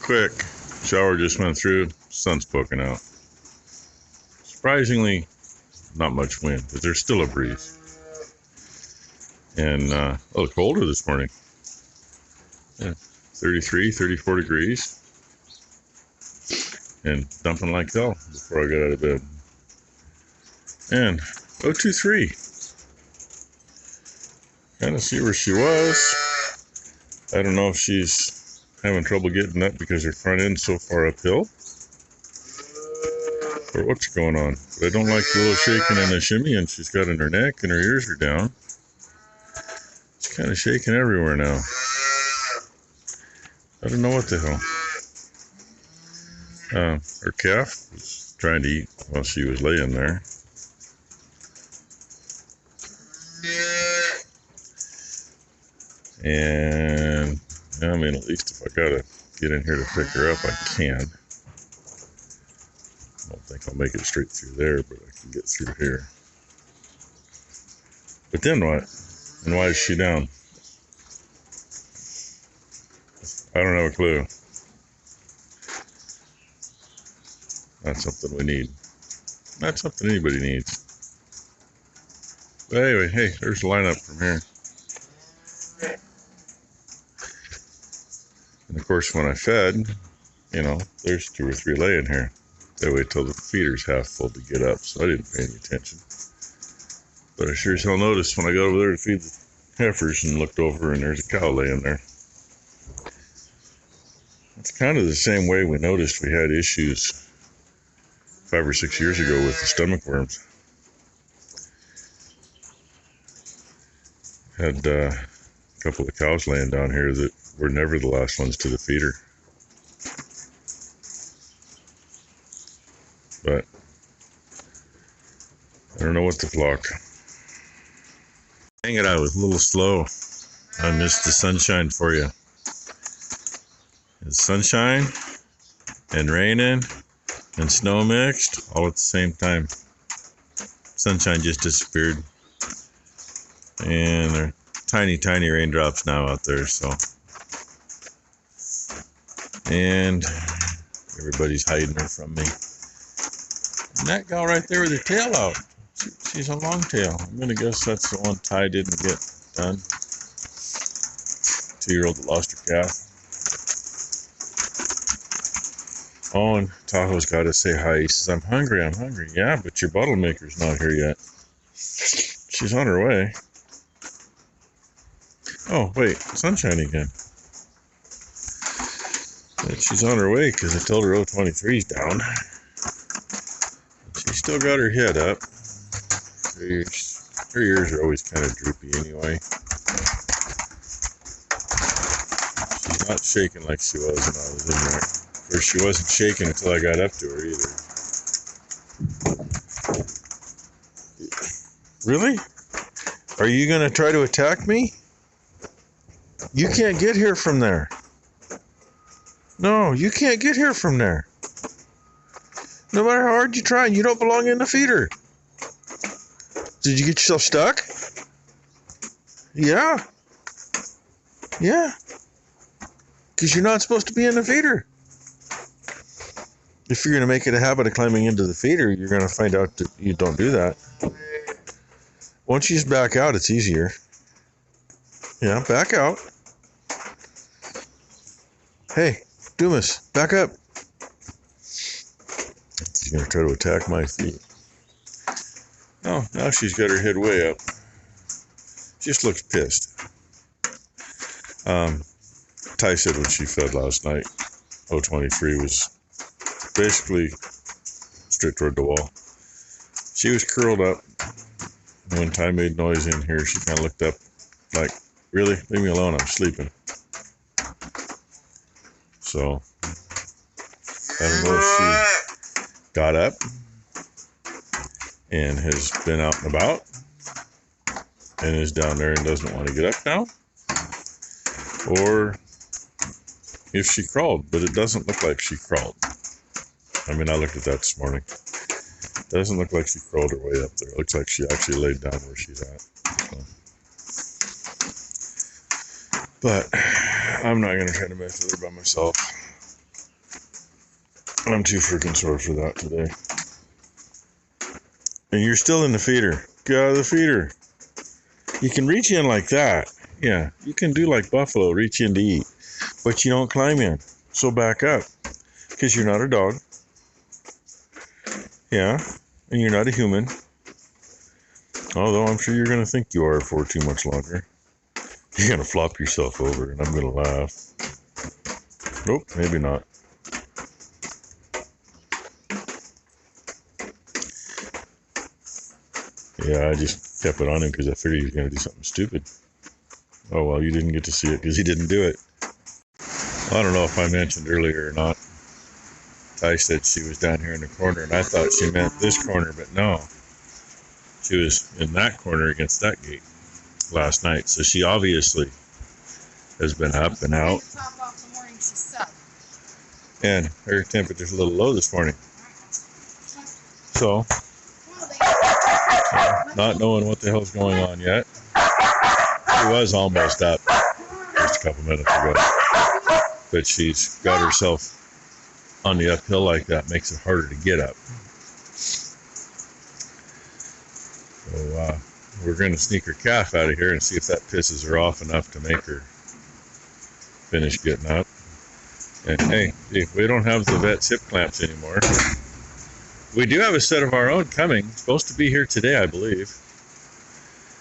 quick. Shower just went through. Sun's poking out. Surprisingly, not much wind, but there's still a breeze. And a little colder this morning. Yeah, 33, 34 degrees. And dumping like hell before I got out of bed. And 023. Kind of see where she was. I don't know if she's having trouble getting up because her front end's so far uphill, or what's going on. But I don't like the little shaking and the shimmy, and she's got in her neck and her ears are down. It's kind of shaking everywhere now. I don't know what the hell. Her calf was trying to eat while she was laying there. And I mean, at least if I gotta get in here to pick her up, I can. I don't think I'll make it straight through there, but I can get through here. But then what? And why is she down? I don't have a clue. Not something we need. Not something anybody needs. But anyway, hey, there's the lineup from here. And of course, when I fed, you know, there's 2 or 3 laying here. They wait till the feeder's half full to get up, so I didn't pay any attention. But I sure as hell noticed when I got over there to feed the heifers and looked over, and there's a cow laying there. It's kind of the same way we noticed we had issues 5 or 6 years ago with the stomach worms. Had a couple of cows laying down here that were never the last ones to the feeder. But I don't know what to flock. Hang it out, was a little slow. I missed the sunshine for you. It's sunshine and raining and snow mixed all at the same time. Sunshine just disappeared. And there are tiny, tiny raindrops now out there, so. And everybody's hiding her from me. And that gal right there with her tail out, she's a long tail. I'm gonna guess that's the one Ty didn't get done. 2-year-old that lost her calf. Oh, and Tahoe's got to say hi. He says, I'm hungry, I'm hungry. Yeah, but your bottle maker's not here yet. She's on her way. Oh, wait, sunshine again. And she's on her way because I told her 023's down. She's still got her head up. Her ears are always kind of droopy anyway. She's not shaking like she was when I was in there. Of course, she wasn't shaking until I got up to her either. Really? Are you going to try to attack me? You can't get here from there. No, you can't get here from there. No matter how hard you try, you don't belong in the feeder. Did you get yourself stuck? Yeah. Yeah. Because you're not supposed to be in the feeder. If you're going to make it a habit of climbing into the feeder, you're going to find out that you don't do that. Once you just back out, it's easier. Yeah, back out. Hey, Dumas, back up. She's going to try to attack my feet. Oh, now she's got her head way up. Just looks pissed. Ty said when she fed last night, 023 was basically straight toward the wall. She was curled up. When Ty made noise in here, she kind of looked up like, really? Leave me alone, I'm sleeping. So, I don't know if she got up and has been out and about and is down there and doesn't want to get up now, or if she crawled, but it doesn't look like she crawled. I mean, I looked at that this morning. It doesn't look like she crawled her way up there. It looks like she actually laid down where she's at. So. But I'm not going to try to mess with her by myself. I'm too freaking sore for that today. And you're still in the feeder. Get out of the feeder. You can reach in like that. Yeah, you can do like buffalo, reach in to eat. But you don't climb in. So back up. Because you're not a dog. Yeah, and you're not a human. Although I'm sure you're going to think you are for too much longer. You're going to flop yourself over and I'm going to laugh. Nope, maybe not. Yeah, I just kept it on him because I figured he was going to do something stupid. Oh, well, you didn't get to see it because he didn't do it. Well, I don't know if I mentioned earlier or not. Ty said she was down here in the corner, and I thought she meant this corner, but no. She was in that corner against that gate last night. So she obviously has been up and out. And her temperature's a little low this morning. So, not knowing what the hell's going on yet. She was almost up just a couple minutes ago. But she's got herself on the uphill like that, makes it harder to get up. So we're going to sneak her calf out of here and see if that pisses her off enough to make her finish getting up. And hey, we don't have the vet's hip clamps anymore. We do have a set of our own coming. Supposed to be here today, I believe.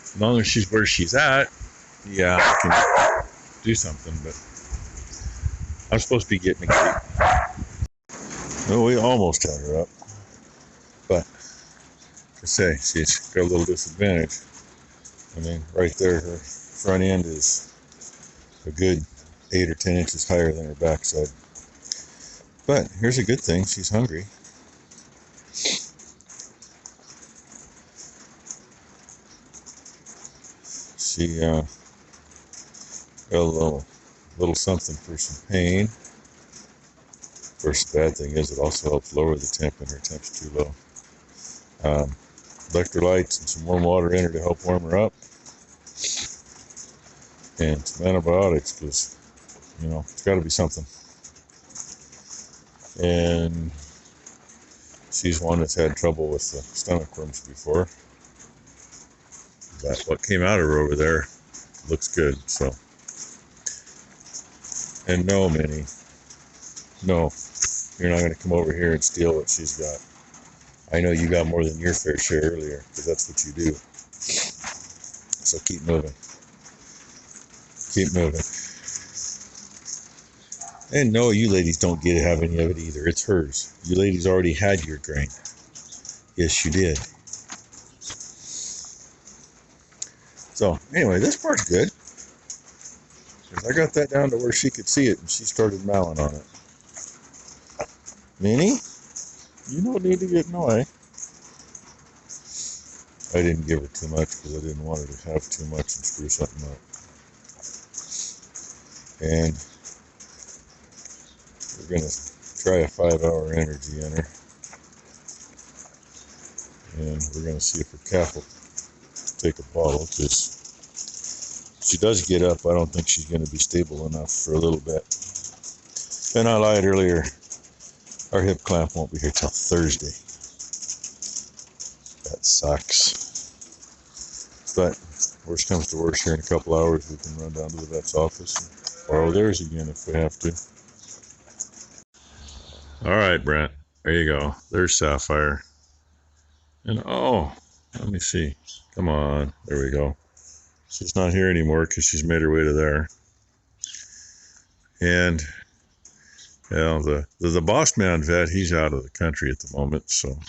As long as she's where she's at, yeah, I can do something, but I'm supposed to be getting a gate. Well, we almost had her up, but to say she's got a little disadvantage. I mean, right there, her front end is a good 8 or 10 inches higher than her backside. But here's a good thing: she's hungry. She got a little something for some pain. Of course, the bad thing is it also helps lower the temp when her temp's too low. Electrolytes and some warm water in her to help warm her up. And some antibiotics because, you know, it's got to be something. And she's one that's had trouble with the stomach worms before. But what came out of her over there looks good, so. And no, Minnie. No. You're not going to come over here and steal what she's got. I know you got more than your fair share earlier, because that's what you do. So keep moving. Keep moving. And no, you ladies don't get to have any of it either. It's hers. You ladies already had your grain. Yes, you did. So, anyway, this part's good. I got that down to where she could see it, and she started mowing on it. Minnie, you don't need to get in the way. I didn't give her too much because I didn't want her to have too much and screw something up. And we're going to try a 5-hour energy in her. And we're going to see if her calf will take a bottle, because she does get up. I don't think she's going to be stable enough for a little bit. And I lied earlier. Our hip clamp won't be here till Thursday. That sucks. But worst comes to worst, here in a couple hours we can run down to the vet's office and borrow theirs again if we have to. All right, Brent. There you go. There's Sapphire. And oh, let me see. Come on. There we go. She's not here anymore because she's made her way to there. And you know, the boss man vet, he's out of the country at the moment, so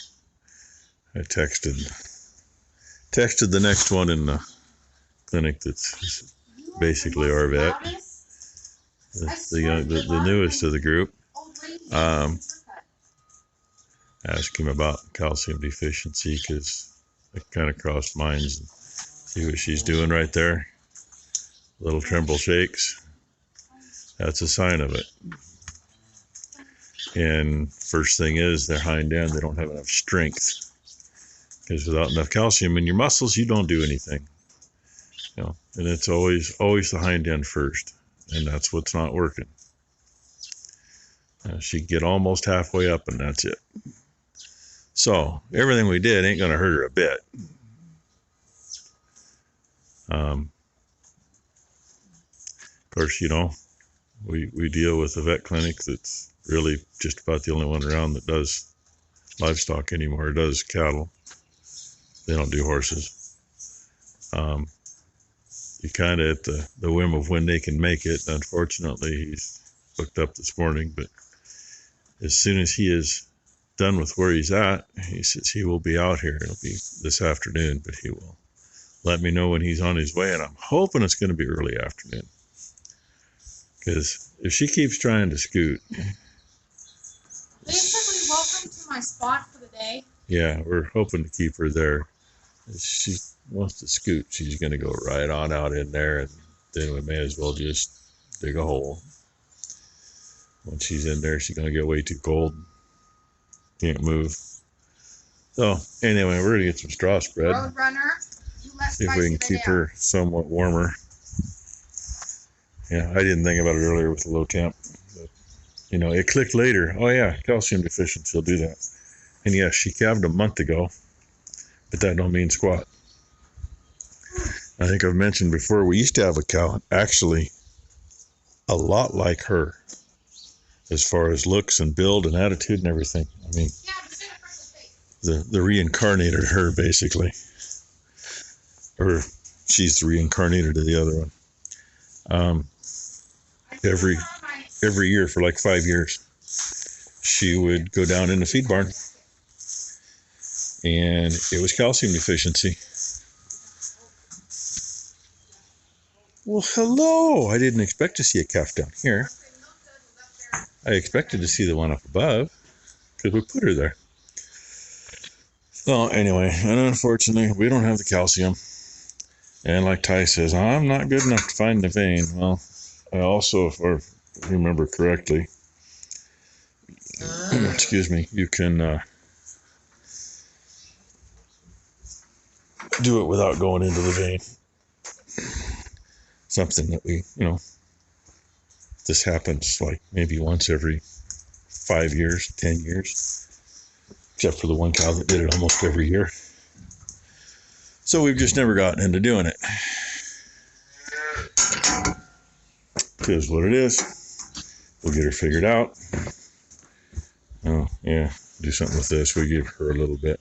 I texted the next one in the clinic that's basically our vet, the newest of the group. Ask him about calcium deficiency because it kind of crossed minds. And see what she's doing right there. Little tremble shakes. That's a sign of it. And first thing is their hind end, they don't have enough strength. Because without enough calcium in your muscles, you don't do anything. You know, and it's always the hind end first. And that's what's not working. She'd get almost halfway up, and that's it. So everything we did ain't going to hurt her a bit. Of course, you know, we deal with a vet clinic that's really just about the only one around that does livestock anymore. It does cattle. They don't do horses. You kind of at the whim of when they can make it. Unfortunately, he's booked up this morning, but as soon as he is done with where he's at, he says he will be out here. It'll be this afternoon, but he will let me know when he's on his way, and I'm hoping it's going to be early afternoon. Because if she keeps trying to scoot... Basically, welcome to my spot for the day. Yeah, we're hoping to keep her there. If she wants to scoot, she's going to go right on out in there, and then we may as well just dig a hole. Once she's in there, she's going to get way too cold. Can't move. So, anyway, we're going to get some straw spread. Roadrunner, see if we can keep her somewhat warmer. Yeah, I didn't think about it earlier with the low temp. But, you know, it clicked later. Oh, yeah, calcium deficiency will do that. And yes, she calved a month ago, but that don't mean squat. I think I've mentioned before, we used to have a cow, actually, a lot like her, as far as looks and build and attitude and everything. I mean, the reincarnated her, basically. Or she's the reincarnated of the other one. Every year for like 5 years, she would go down in the feed barn, and it was calcium deficiency. Well, hello. I didn't expect to see a calf down here. I expected to see the one up above, because we put her there. So anyway, and unfortunately, we don't have the calcium. And like Ty says, I'm not good enough to find the vein. Well, I also, if I remember correctly, excuse me, you can do it without going into the vein. Something that we, you know, this happens like maybe once every 5 years, 10 years, except for the one cow that did it almost every year. So we've just never gotten into doing it. Because what it is, we'll get her figured out. Oh, yeah, do something with this. We give her a little bit.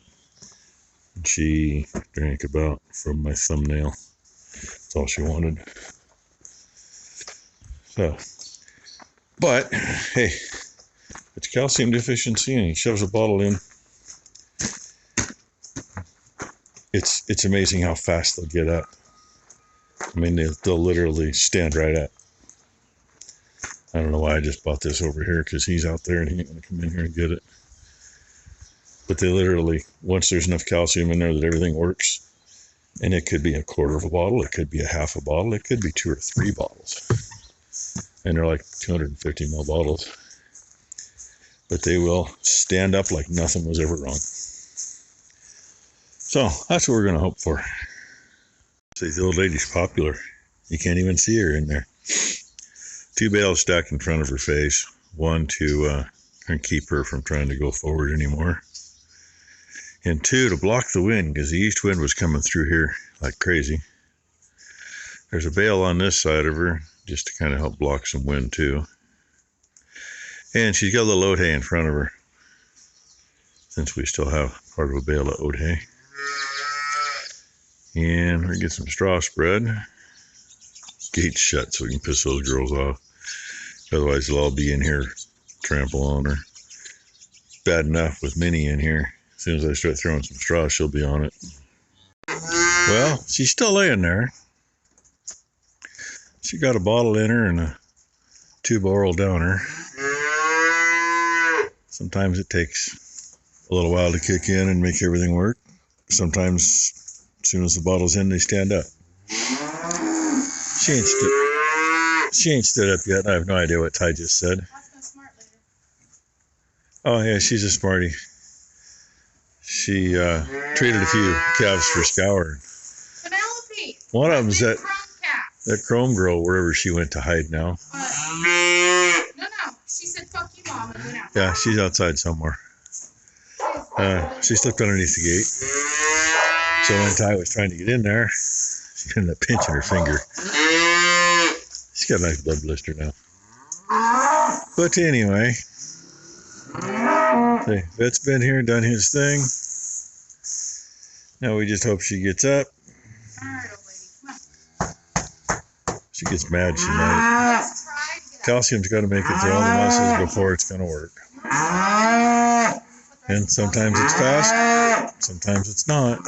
She drank about from my thumbnail. That's all she wanted. So, but, hey, it's calcium deficiency, and he shoves a bottle in. It's amazing how fast they'll get up. I mean, they'll literally stand right up. I don't know why I just bought this over here, because he's out there and he ain't going to come in here and get it. But they literally, once there's enough calcium in there that everything works, and it could be a quarter of a bottle, it could be a half a bottle, it could be 2 or 3 bottles. And they're like 250 ml bottles. But they will stand up like nothing was ever wrong. So that's what we're going to hope for. See, the old lady's popular. You can't even see her in there. 2 bales stacked in front of her face. One to keep her from trying to go forward anymore. And 2 to block the wind, because the east wind was coming through here like crazy. There's a bale on this side of her, just to kind of help block some wind too. And she's got a little oat hay in front of her, since we still have part of a bale of oat hay. And we're going to get some straw spread. Gates shut so we can piss those girls off. Otherwise they'll all be in here, trample on her. Bad enough with Minnie in here. As soon as I start throwing some straw, she'll be on it. Well, she's still laying there. She got a bottle in her and a tube of oral down her. Sometimes it takes a little while to kick in and make everything work. Sometimes, as soon as the bottle's in, they stand up. She ain't stood up yet. I have no idea what Ty just said. Oh, yeah, she's a smarty. She traded a few calves for scour. Penelope. One of them's that chrome girl, wherever she went to hide now. No. She said, fuck you, Mom. Yeah, she's outside somewhere. She slipped underneath the gate. So when Ty was trying to get in there, she ended up pinching her finger. She's got a nice blood blister now. But anyway, the vet's been here, done his thing. Now we just hope she gets up. She gets mad, she might. Calcium's got to make it through all the muscles before it's going to work. And sometimes it's fast, sometimes it's not.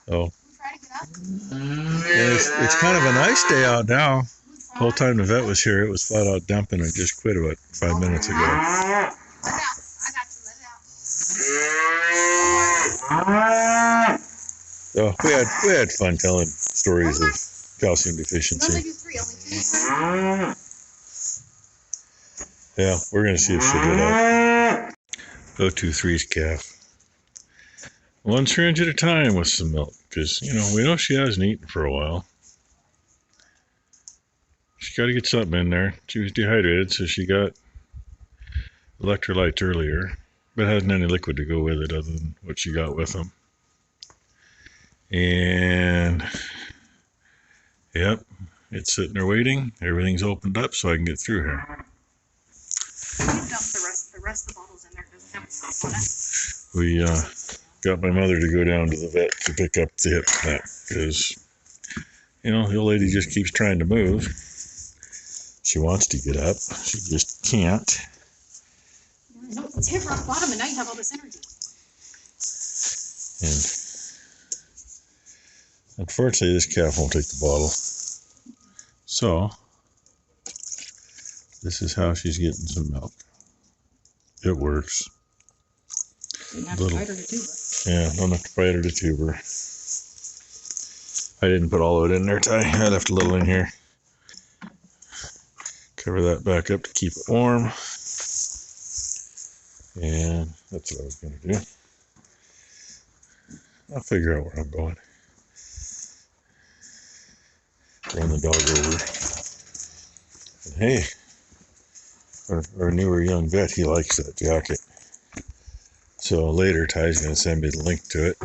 So it's kind of a nice day out now. The whole time the vet was here, it was flat out dumping and just quit about 5 minutes ago. So we had fun telling stories of calcium deficiency. Yeah, we're gonna see if she'll get up. 023's calf. One syringe at a time with some milk, because we know she hasn't eaten for a while. She got to get something in there. She was dehydrated, so she got electrolytes earlier, but hasn't any liquid to go with it other than what she got with them. And yep, it's sitting there waiting. Everything's opened up so I can get through here. You dump the rest of the bottles in there because it doesn't have a stop on it. We got my mother to go down to the vet to pick up the hip nut because the old lady just keeps trying to move. She wants to get up, she just can't. No, it's hit rock bottom, and now you have all this energy. And unfortunately, this calf won't take the bottle. So this is how she's getting some milk. It works. You have to fight her to tuber. Yeah, don't have to fight her to tuber. I didn't put all of it in there, Ty. I left a little in here. Cover that back up to keep it warm. And that's what I was going to do. I'll figure out where I'm going. Run the dog over. And hey, our newer young vet, he likes that jacket. So later, Ty's going to send me the link to it,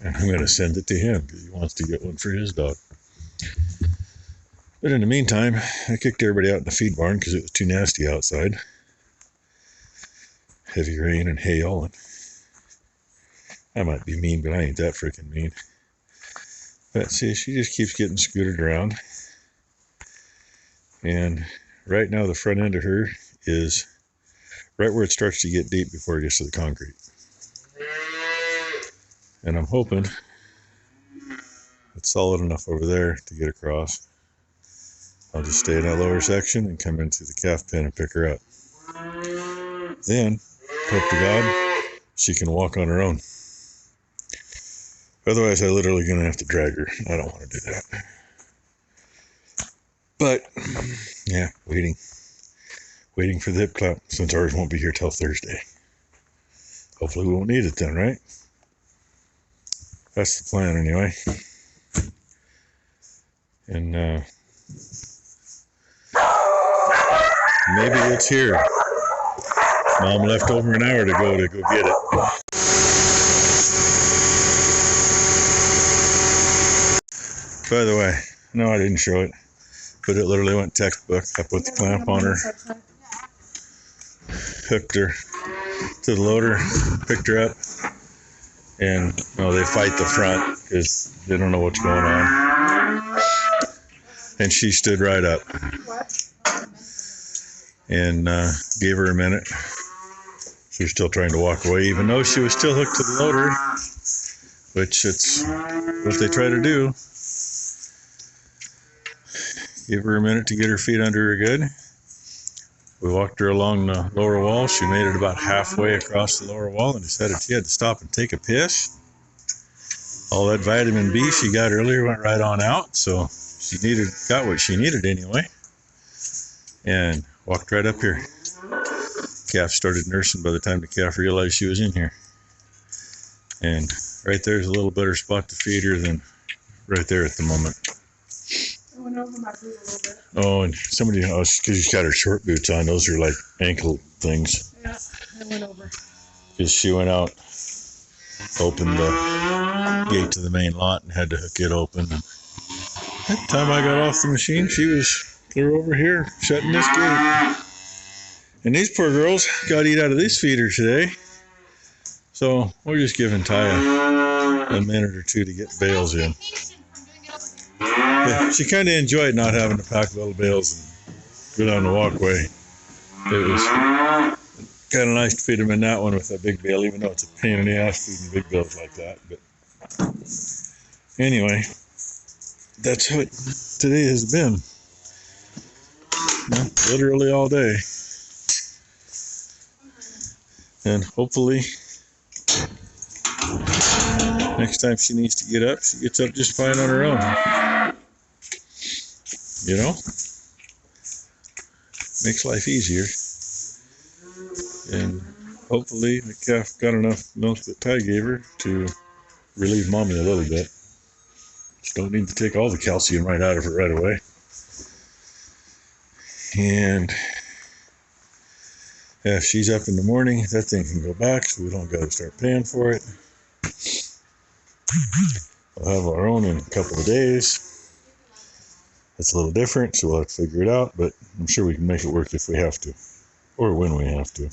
and I'm going to send it to him because he wants to get one for his dog. But in the meantime, I kicked everybody out in the feed barn because it was too nasty outside. Heavy rain and hail, and I might be mean, but I ain't that freaking mean. But see, she just keeps getting scooted around. And right now, the front end of her is right where it starts to get deep before it gets to the concrete. And I'm hoping it's solid enough over there to get across. I'll just stay in that lower section and come into the calf pen and pick her up. Then, hope to God, she can walk on her own. Otherwise, I'm literally going to have to drag her. I don't want to do that. But, yeah, waiting for the hip clap, since ours won't be here till Thursday. Hopefully we won't need it then, right? That's the plan anyway. And maybe it's here. Mom left over an hour to go get it. By the way, no, I didn't show it, but it literally went textbook. I put the clamp on her, hooked her to the loader, picked her up, and they fight the front because they don't know what's going on. And she stood right up and gave her a minute. She was still trying to walk away, even though she was still hooked to the loader, which it's what they try to do. Give her a minute to get her feet under her good. We walked her along the lower wall. She made it about halfway across the lower wall and decided she had to stop and take a piss. All that vitamin B she got earlier went right on out, so she got what she needed anyway. And walked right up here. Calf started nursing by the time the calf realized she was in here. And right there's a little better spot to feed her than right there at the moment. went over my boot a little bit. Oh, and somebody, because she's got her short boots on. Those are like ankle things. Yeah, I went over. Because she went out, opened the gate to the main lot, and had to hook it open. And by the time I got off the machine, she was clear over here, shutting this gate. And these poor girls got to eat out of this feeder today. So we're just giving Ty a minute or two to get bales in. But she kind of enjoyed not having to pack little bales and go down the walkway. It was kind of nice to feed them in that one with that big bale, even though it's a pain in the ass feeding big bales like that. But anyway, that's what today has been. Literally all day. And hopefully next time she needs to get up, she gets up just fine on her own. You know? Makes life easier. And hopefully the calf got enough milk that Ty gave her to relieve mommy a little bit. Just don't need to take all the calcium right out of her right away. And if she's up in the morning, that thing can go back, so we don't got to start paying for it. We'll have our own in a couple of days. It's a little different, so we'll have to figure it out, but I'm sure we can make it work if we have to, or when we have to.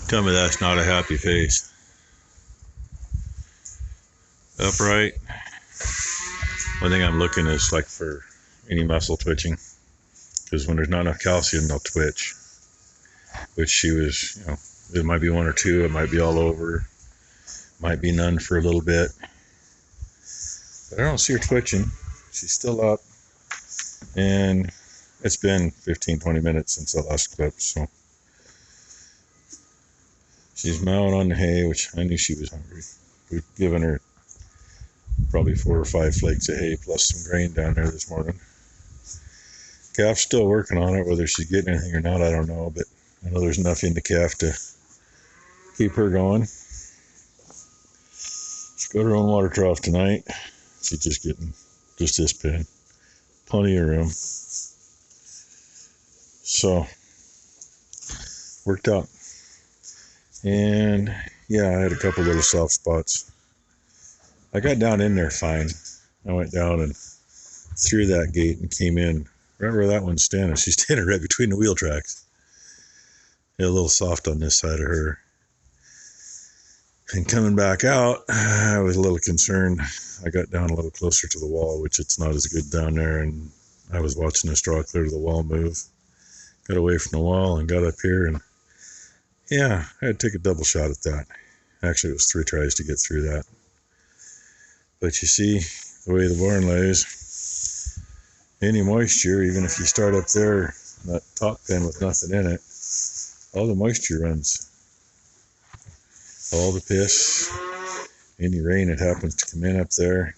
Tell me that's not a happy face. Upright. One thing I'm looking is like for any muscle twitching, because when there's not enough calcium, they'll twitch. Which she was, you know, it might be one or two, it might be all over, might be none for a little bit. But I don't see her twitching. She's still up. And it's been 15-20 minutes since the last clip, so she's mowing on the hay, which I knew she was hungry. We've given her probably 4 or 5 flakes of hay plus some grain down there this morning. Calf's still working on it. Whether she's getting anything or not, I don't know, but I know there's enough in the calf to keep her going. She's got her own water trough tonight. She's just getting just this big. Plenty of room. So, worked out. And yeah, I had a couple little soft spots. I got down in there fine. I went down and through that gate and came in. Remember where that one's standing? She's standing right between the wheel tracks. Yeah, a little soft on this side of her. And coming back out, I was a little concerned. I got down a little closer to the wall, which it's not as good down there, and I was watching the straw clear to the wall move. Got away from the wall and got up here, and yeah, I had to take a double shot at that. Actually, it was 3 tries to get through that. But you see, the way the barn lays, any moisture, even if you start up there, that top pen with nothing in it, all the moisture runs. All the piss, any rain that happens to come in up there,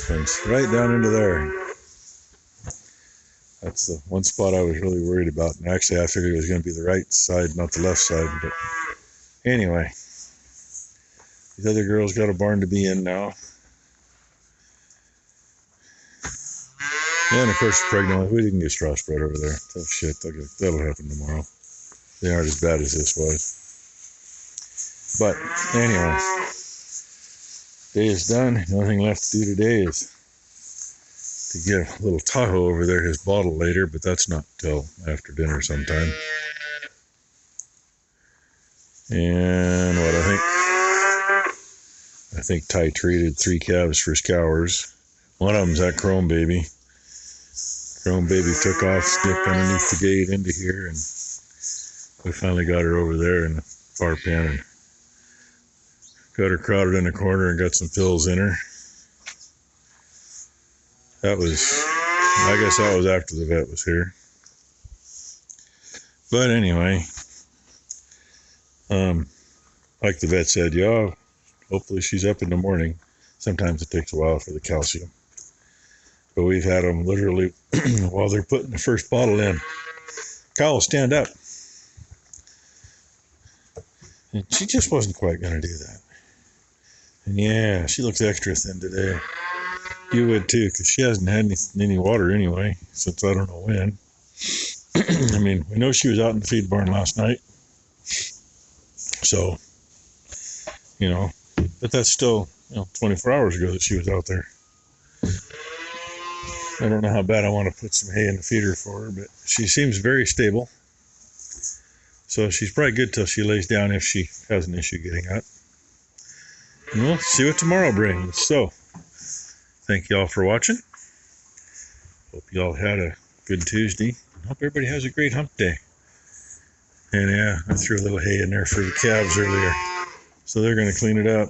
runs right down into there. That's the one spot I was really worried about. And actually, I figured it was going to be the right side, not the left side. But anyway, these other girls got a barn to be in now. And of course, pregnant. We didn't get straw spread over there. Tough shit. That'll happen tomorrow. They aren't as bad as this was. But anyway, day is done. The only thing left to do today is to get a little Tahoe over there his bottle later, but that's not till after dinner sometime. And what I think Ty treated 3 calves for scours. One of them's that Chrome Baby. Chrome Baby took off, snipped underneath the gate into here, and we finally got her over there in the far pen and got her crowded in a corner and got some pills in her. I guess that was after the vet was here. But anyway, like the vet said, yeah, hopefully she's up in the morning. Sometimes it takes a while for the calcium. But we've had them literally while they're putting the first bottle in. Kyle, stand up. And she just wasn't quite going to do that. And yeah, she looks extra thin today. You would too, because she hasn't had any water anyway, since I don't know when. I mean, we know she was out in the feed barn last night. So, but that's still, 24 hours ago that she was out there. I don't know how bad I want to put some hay in the feeder for her, but she seems very stable. So she's probably good till she lays down if she has an issue getting up. And we'll see what tomorrow brings. So, thank you all for watching. Hope you all had a good Tuesday. Hope everybody has a great hump day. And yeah, I threw a little hay in there for the calves earlier. So they're going to clean it up.